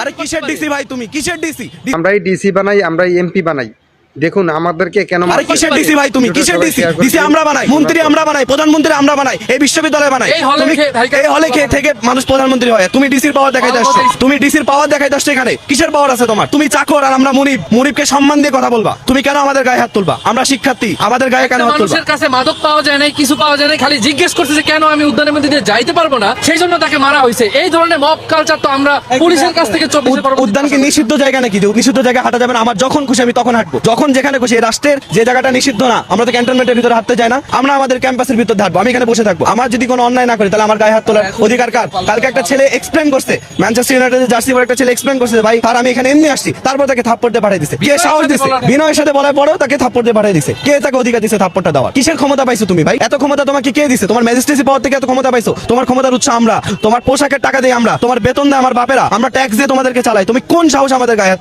আরে কিসের ডিসি ভাই, তুমি কিসের ডিসি? আমরাই ডিসি বানাই, আমরাই এমপি বানাই। দেখুন আমাদেরকে কেন আরে কিসের ডিসি ভাই, তুমি কিসের ডিসি? ডিসি আমরা বানাই, মন্ত্রী আমরা বানাই, প্রধানমন্ত্রী আমরা বানাই, এই বিশ্ববিদ্যালয় বানাই। তুমি এই হলে খেয়ে থেকে মানুষ প্রধানমন্ত্রী হয়, তুমি ডিসির পাওয়ার দেখাইতে আসছো, তুমি ডিসির পাওয়ার দেখাইতে আসছো এখানে। কিসের পাওয়ার আছে তোমার? তুমি চাকর আর আমরা মুনিব। মুনিবকে সম্মান দিয়ে কথা বলবা। তুমি কেন আমাদের গায়ে হাত তুলবা? আমরা শিক্ষার্থী, আমাদের গায়ে কেন হাত তুলবা? মানুষের কাছে মাদক পাওয়া যায় না, কিছু পাওয়া যায় না, খালি জিজ্ঞেস করছে যে কেন আমি উদ্যানের মধ্যে দিয়ে যাইতে পারবো না, সেই জন্য তাকে মারা হয়েছে। এই ধরনের মব কালচার তো আমরা পুলিশের কাছ থেকে উদ্যান কি নিষিদ্ধ জায়গা নাকি? নিষিদ্ধ জায়গায় হাঁটা যাবে না? আমার যখন খুশি আমি তখন হাঁটবো, যখন যেখানে খুশি। রাষ্ট্রের যে জায়গাটা নিষিদ্ধ না, আমরা তো ক্যান্টনমেন্টের ভিতরে হাঁটতে যাই না, আমরা আমাদের ক্যাম্পাসের ভিতরে হাঁটবো। আমি এখানে বসে থাকবো, আমার যদি কোনো অন্যায় না করি তাহলে আমার গায়ে হাত তোলার অধিকার কার? কালকে একটা ছেলে এক্সপ্লেন করছে, ম্যানচেস্টার ইউনাইটেডের জার্সি পরে একটা ছেলে এক্সপ্লেন করছে ভাই আর আমি এখানে এমনি আসছি, তারপর তাকে থাপ্পড় দিয়ে পাঠিয়ে দিছে। কে সাহস দিছে? বিনয়ের সাথে বলার পরেও তাকে থাপ্পড় দিয়ে পাঠিয়ে দিছে। কে তাকে অধিকার দিছে থাপ্পড়টা দেওয়ার? কিসের ক্ষমতা পাইছো তুমি ভাই? এত ক্ষমতা তোমাকে কে দিছে? তোমার ম্যাজিস্ট্রেসি পাওয়ার থেকে এত ক্ষমতা পাইছো? তোমার ক্ষমতার উৎস আমরা, তোমার পোশাকের টাকা দেই আমরা, তোমার বেতন দেয় আমার বাপেরা, আমরা ট্যাক্স দিয়ে তোমাদেরকে চালাই। তুমি কোন সাহস আমাদের গায়ে হাত তোলো?